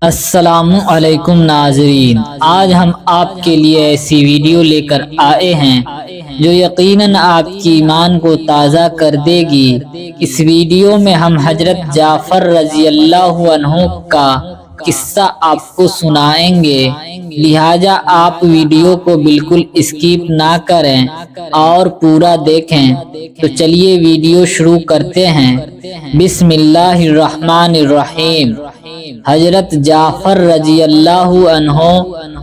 السلام علیکم ناظرین، آج ہم آپ کے لیے ایسی ویڈیو لے کر آئے ہیں جو یقیناً آپ کی ایمان کو تازہ کر دے گی۔ اس ویڈیو میں ہم حضرت جعفر رضی اللہ عنہ کا قصہ آپ کو سنائیں گے، لہٰذا آپ ویڈیو کو بالکل اسکپ نہ کریں اور پورا دیکھیں۔ تو چلیے ویڈیو شروع کرتے ہیں۔ بسم اللہ الرحمن الرحیم۔ حضرت جعفر رضی اللہ عنہ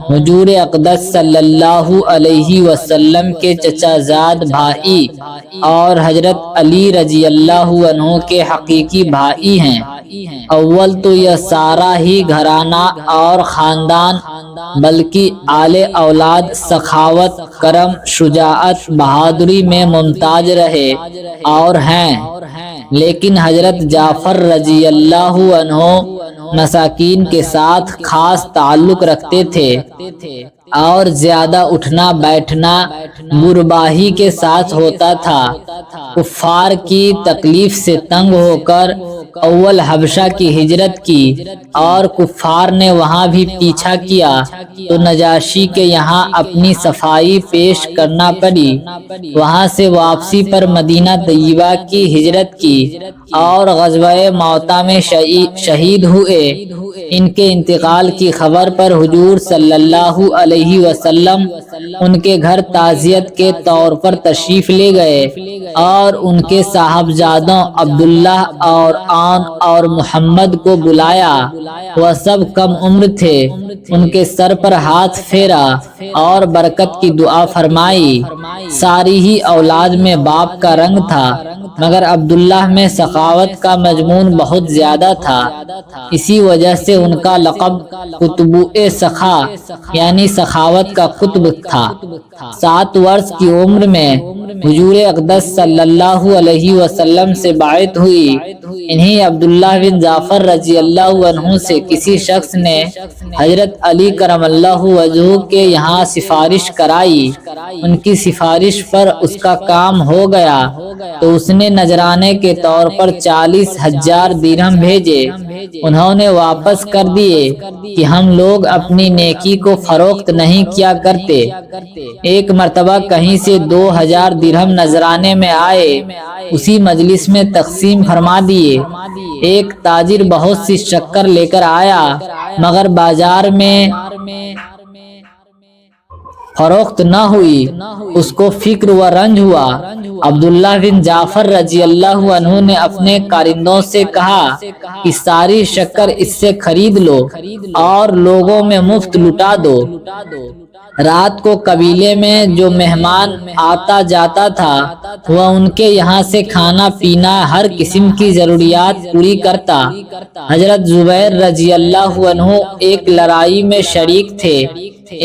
حضور اقدس صلی اللہ علیہ وسلم کے چچا زاد بھائی اور حضرت علی رضی اللہ عنہ کے حقیقی بھائی ہیں۔ اول تو یہ سارا ہی گھرانہ اور خاندان بلکہ آل اولاد سخاوت، کرم، شجاعت، بہادری میں ممتاز رہے اور ہیں، لیکن حضرت جعفر رضی اللہ عنہ مساکین کے ساتھ خاص تعلق رکھتے تھے اور زیادہ اٹھنا بیٹھنا غربائی کے ساتھ ہوتا تھا۔ کفار کی تکلیف سے تنگ ہو کر اول حبشہ کی ہجرت کی اور کفار نے وہاں بھی پیچھا کیا تو نجاشی کے یہاں اپنی صفائی پیش کرنا پڑی۔ وہاں سے واپسی پر مدینہ طیبہ کی ہجرت کی اور غزوہ موطا میں شہید ہوئے۔ ان کے انتقال کی خبر پر حضور صلی اللہ علیہ وسلم ان کے گھر تعزیت کے طور پر تشریف لے گئے اور ان کے صاحبزادوں عبداللہ اور عون اور محمد کو بلایا۔ وہ سب کم عمر تھے۔ ان کے سر پر ہاتھ پھیرا اور برکت کی دعا فرمائی۔ ساری ہی اولاد میں باپ کا رنگ تھا، مگر عبداللہ میں سخاوت کا مضمون بہت زیادہ تھا، اسی وجہ سے ان کا لقب قطبُ سخا یعنی سخاوت کا قطب تھا۔ 7 برس کی عمر میں حضور اقدس صلی اللہ علیہ وسلم سے بیعت ہوئی۔ انہیں عبداللہ بن جعفر رضی اللہ عنہ سے کسی شخص نے حضرت علی کرم اللہ وجہہ کے یہاں سفارش کرائی۔ ان کی سفارش پر اس کا کام ہو گیا تو اس نے نذرانے کے طور پر 40,000 درہم بھیجے۔ انہوں نے واپس کر دیے کہ ہم لوگ اپنی نیکی کو فروخت نہیں کیا کرتے۔ ایک مرتبہ کہیں سے 2,000 درہم نذرانے میں آئے، اسی مجلس میں تقسیم فرما دیے۔ ایک تاجر بہت سی شکر لے کر آیا مگر بازار میں فروخت نہ ہوئی، اس کو فکر و رنج ہوا۔ عبداللہ بن جعفر رضی اللہ عنہ نے اپنے کارندوں سے کہا کہ ساری شکر اس سے خرید لو اور لوگوں میں مفت لٹا دو۔ رات کو قبیلے میں جو مہمان آتا جاتا تھا وہ ان کے یہاں سے کھانا پینا ہر قسم کی ضروریات پوری کرتا۔ حضرت زبیر رضی اللہ عنہ ایک لڑائی میں شریک تھے۔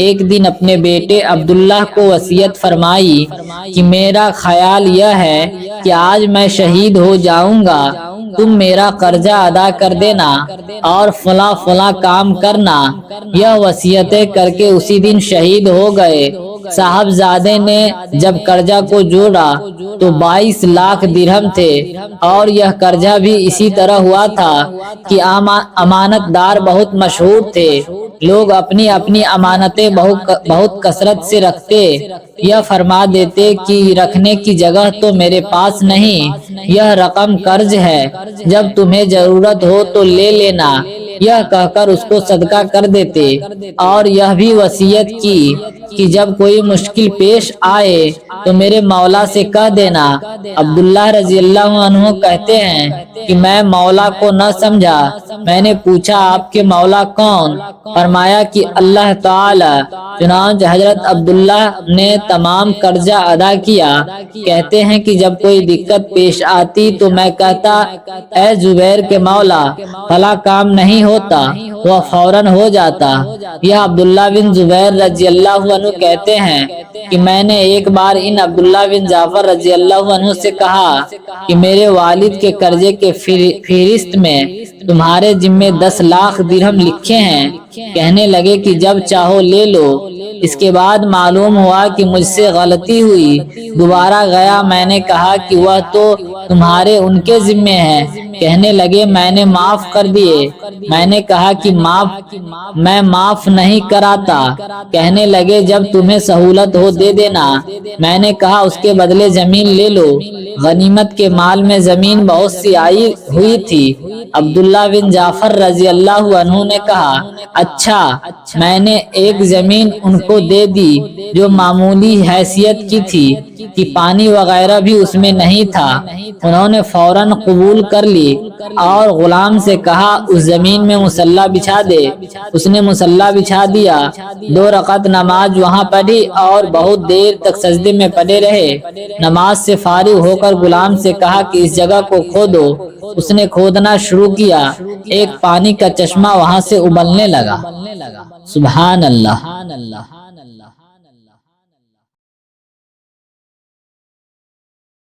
ایک دن اپنے بیٹے عبداللہ کو وصیت فرمائی کہ میرا خیال یہ ہے کہ آج میں شہید ہو جاؤں گا، تم میرا قرضہ ادا کر دینا اور فلاں فلاں کام کرنا۔ یہ وصیتیں کر کے اسی دن شہید ہو گئے۔ صاحبزادے نے جب قرضہ کو جوڑا تو 22 لاکھ درہم تھے، اور یہ قرضہ بھی اسی طرح ہوا تھا کہ امانت دار بہت مشہور تھے، لوگ اپنی اپنی امانتیں بہت کثرت سے رکھتے۔ یہ فرما دیتے کہ رکھنے کی جگہ تو میرے پاس نہیں، یہ رقم قرض ہے، جب تمہیں ضرورت ہو تو لے لینا، یہ کہہ کر اس کو صدقہ کر دیتے۔ اور یہ بھی وصیت کی کہ جب کوئی مشکل پیش آئے تو میرے مولا سے کہہ دینا۔ عبداللہ رضی اللہ عنہ کہتے ہیں کہ میں مولا کو نہ سمجھا۔ میں نے پوچھا آپ کے مولا کون؟ فرمایا کہ اللہ تعالی۔ چنانچہ حضرت عبداللہ نے تمام قرضہ ادا کیا۔ کہتے ہیں کہ جب کوئی دقت پیش آتی تو میں کہتا اے زبیر کے مولا فلاں کام نہیں ہوتا، وہ فوراً ہو جاتا۔ یہ عبداللہ بن زبیر رضی اللہ عنہ کہتے ہیں کہ میں نے ایک بار ان عبداللہ بن جعفر رضی اللہ عنہ سے کہا کہ میرے والد کے قرضے کے فہرست میں تمہارے ذمے 10 لاکھ درہم لکھے ہیں۔ کہنے لگے کہ جب چاہو لے لو۔ اس کے بعد معلوم ہوا کہ مجھ سے غلطی ہوئی۔ دوبارہ گیا، میں نے کہا کہ وہ تو تمہارے ان کے ذمے ہے، کہنے لگے میں نے معاف کر دیے۔ میں نے کہا کہ میں معاف نہیں کراتا۔ کہنے لگے جب تمہیں سہولت ہو دے دینا۔ میں نے کہا اس کے بدلے زمین لے لو۔ غنیمت کے مال میں زمین بہت سی آئی ہوئی تھی۔ عبداللہ بن جعفر رضی اللہ عنہ نے کہا اچھا، میں نے ایک زمین ان کو دے دی جو معمولی حیثیت کی تھی کہ پانی وغیرہ بھی اس میں نہیں تھا۔ انہوں نے فوراً قبول کر لی اور غلام سے کہا اس زمین میں مصلی بچھا دے۔ اس نے مصلی بچھا دیا، 2 رکعت نماز وہاں پڑھی اور بہت دیر تک سجدے میں پڑے رہے۔ نماز سے فارغ ہو کر غلام سے کہا کہ اس جگہ کو کھودو۔ اس نے کھودنا شروع کیا، ایک پانی کا چشمہ وہاں سے ابلنے لگا۔ سبحان اللہ۔